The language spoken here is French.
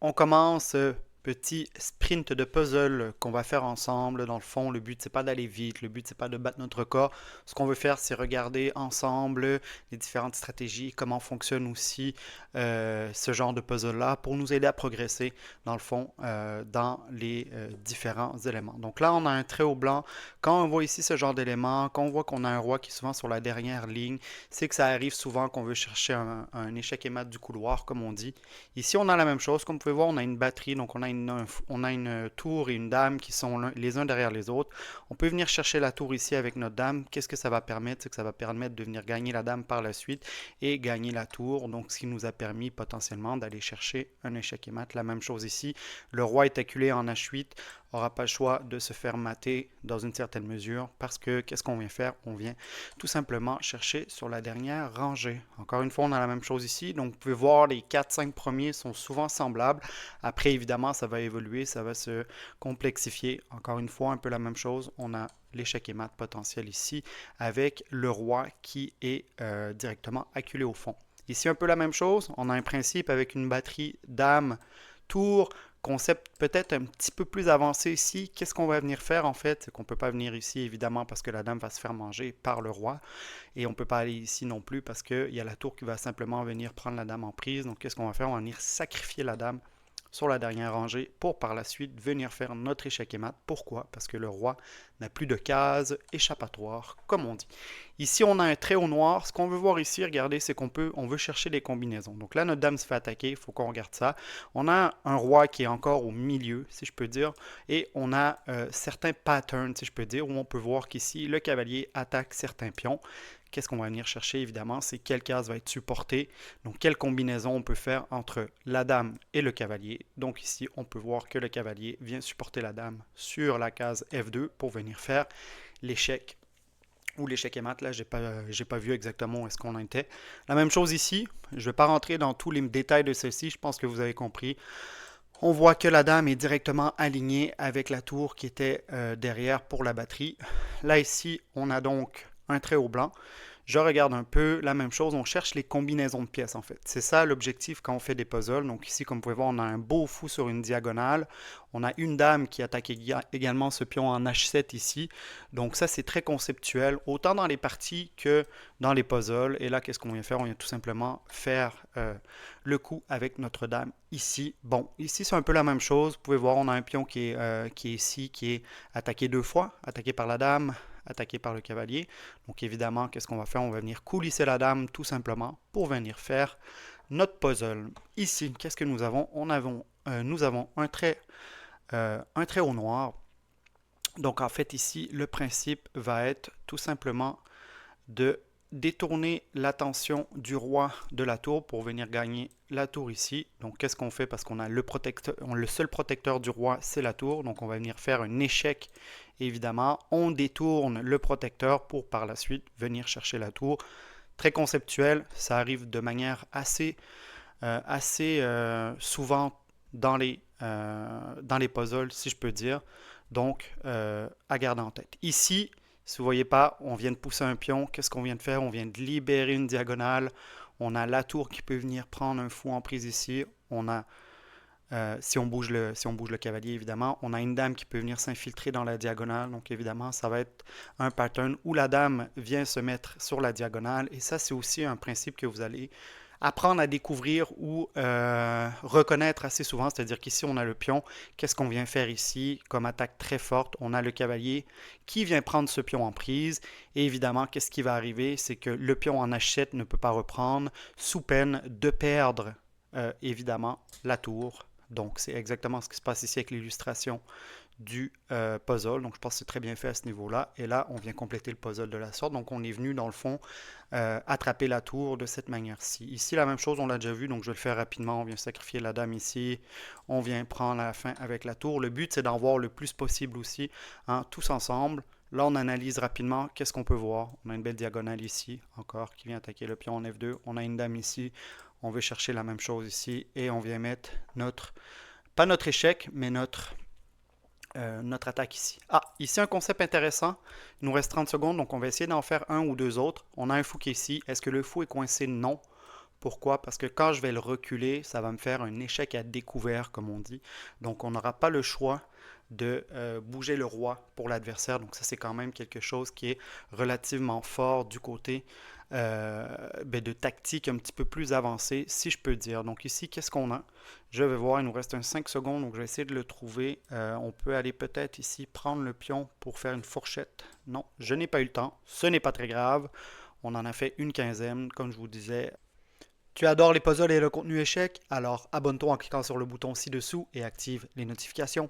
On commence ce petit sprint de puzzle qu'on va faire ensemble. Dans le fond, le but c'est pas d'aller vite, le but c'est pas de battre notre record. Ce qu'on veut faire, c'est regarder ensemble les différentes stratégies, comment fonctionne aussi ce genre de puzzle-là pour nous aider à progresser, dans le fond, dans les différents éléments. Donc là, on a un trait au blanc. Quand on voit ici ce genre d'éléments, quand on voit qu'on a un roi qui est souvent sur la dernière ligne, c'est que ça arrive souvent qu'on veut chercher un échec et mat du couloir, comme on dit. Ici, on a la même chose. Comme vous pouvez voir, on a une batterie, donc on a une tour et une dame qui sont les uns derrière les autres. On peut venir chercher la tour ici avec notre dame. Qu'est-ce que ça va permettre? C'est que ça va permettre de venir gagner la dame par la suite et gagner la tour. Donc, ce qui nous a permis potentiellement d'aller chercher un échec et mat. La même chose ici. Le roi est acculé en H8 n'aura pas le choix de se faire mater dans une certaine mesure parce que qu'est-ce qu'on vient faire? On vient tout simplement chercher sur la dernière rangée. Encore une fois, on a la même chose ici. Donc, vous pouvez voir, les 4-5 premiers sont souvent semblables. Après, évidemment, ça va évoluer, ça va se complexifier. Encore une fois, un peu la même chose. On a l'échec et mat potentiel ici avec le roi qui est directement acculé au fond. Ici, un peu la même chose. On a un principe avec une batterie dame, tour, concept peut-être un petit peu plus avancé ici. Qu'est-ce qu'on va venir faire en fait? C'est qu'on ne peut pas venir ici évidemment parce que la dame va se faire manger par le roi. Et on ne peut pas aller ici non plus parce qu'il y a la tour qui va simplement venir prendre la dame en prise. Donc qu'est-ce qu'on va faire? On va venir sacrifier la dame sur la dernière rangée pour par la suite venir faire notre échec et mat. Pourquoi? Parce que le roi n'a plus de case échappatoire, comme on dit. Ici, on a un trait au noir. Ce qu'on veut voir ici, regardez, c'est on veut chercher des combinaisons. Donc là, notre dame se fait attaquer, il faut qu'on regarde ça. On a un roi qui est encore au milieu, si je peux dire, et on a certains patterns, si je peux dire, où on peut voir qu'ici, le cavalier attaque certains pions. Qu'est-ce qu'on va venir chercher, évidemment, c'est quelle case va être supportée. Donc, quelle combinaison on peut faire entre la dame et le cavalier. Donc ici, on peut voir que le cavalier vient supporter la dame sur la case F2 pour venir faire l'échec ou l'échec et mat. Là, j'ai pas vu exactement où est-ce qu'on en était. La même chose ici. Je ne vais pas rentrer dans tous les détails de ceci. Je pense que vous avez compris. On voit que la dame est directement alignée avec la tour qui était derrière pour la batterie. Là, ici, on a donc un trait au blanc. Je regarde un peu la même chose, on cherche les combinaisons de pièces en fait. C'est ça l'objectif quand on fait des puzzles. Donc ici, comme vous pouvez voir, on a un beau fou sur une diagonale. On a une dame qui attaque également ce pion en H7 ici. Donc ça, c'est très conceptuel, autant dans les parties que dans les puzzles. Et là, qu'est-ce qu'on vient faire? On vient tout simplement faire le coup avec notre dame ici. Bon, ici, c'est un peu la même chose. Vous pouvez voir, on a un pion qui est ici, qui est attaqué deux fois, attaqué par la dame, attaqué par le cavalier. Donc évidemment, qu'est-ce qu'on va faire? On va venir coulisser la dame tout simplement pour venir faire notre puzzle. Ici, qu'est-ce que nous avons? Nous avons un trait au noir. Donc en fait ici, le principe va être tout simplement de détourner l'attention du roi de la tour pour venir gagner la tour ici. Donc qu'est-ce qu'on fait? Parce qu'on a le seul protecteur du roi, c'est la tour. Donc on va venir faire un échec. Évidemment, on détourne le protecteur pour par la suite venir chercher la tour. Très conceptuel, ça arrive de manière assez souvent dans les puzzles, si je peux dire. Donc, à garder en tête. Ici, si vous ne voyez pas, on vient de pousser un pion. Qu'est-ce qu'on vient de faire? On vient de libérer une diagonale. On a la tour qui peut venir prendre un fou en prise ici. On a, si on bouge le cavalier, évidemment, on a une dame qui peut venir s'infiltrer dans la diagonale. Donc, évidemment, ça va être un pattern où la dame vient se mettre sur la diagonale. Et ça, c'est aussi un principe que vous allez apprendre à découvrir ou reconnaître assez souvent. C'est-à-dire qu'ici, on a le pion. Qu'est-ce qu'on vient faire ici comme attaque très forte? On a le cavalier qui vient prendre ce pion en prise. Et évidemment, qu'est-ce qui va arriver? C'est que le pion en H7 ne peut pas reprendre sous peine de perdre, évidemment, la tour. Donc, c'est exactement ce qui se passe ici avec l'illustration du puzzle. Donc, je pense que c'est très bien fait à ce niveau-là. Et là, on vient compléter le puzzle de la sorte. Donc, on est venu, dans le fond, attraper la tour de cette manière-ci. Ici, la même chose, on l'a déjà vu, donc je vais le faire rapidement. On vient sacrifier la dame ici. On vient prendre la fin avec la tour. Le but, c'est d'en voir le plus possible aussi, hein, tous ensemble. Là, on analyse rapidement. Qu'est-ce qu'on peut voir? On a une belle diagonale ici, encore, qui vient attaquer le pion en F2. On a une dame ici. On veut chercher la même chose ici. Et on vient mettre pas notre échec, mais notre attaque ici. Ah, ici un concept intéressant. Il nous reste 30 secondes, donc on va essayer d'en faire un ou deux autres. On a un fou qui est ici. Est-ce que le fou est coincé? Non. Pourquoi? Parce que quand je vais le reculer, ça va me faire un échec à découvert, comme on dit. Donc, on n'aura pas le choix de bouger le roi pour l'adversaire. Donc, ça, c'est quand même quelque chose qui est relativement fort du côté de tactique un petit peu plus avancée, si je peux dire. Donc, ici, qu'est-ce qu'on a? Je vais voir, il nous reste un 5 secondes, donc je vais essayer de le trouver. On peut aller peut-être ici prendre le pion pour faire une fourchette. Non, je n'ai pas eu le temps. Ce n'est pas très grave. On en a fait une quinzaine, comme je vous disais. Tu adores les puzzles et le contenu échec? Alors abonne-toi en cliquant sur le bouton ci-dessous et active les notifications.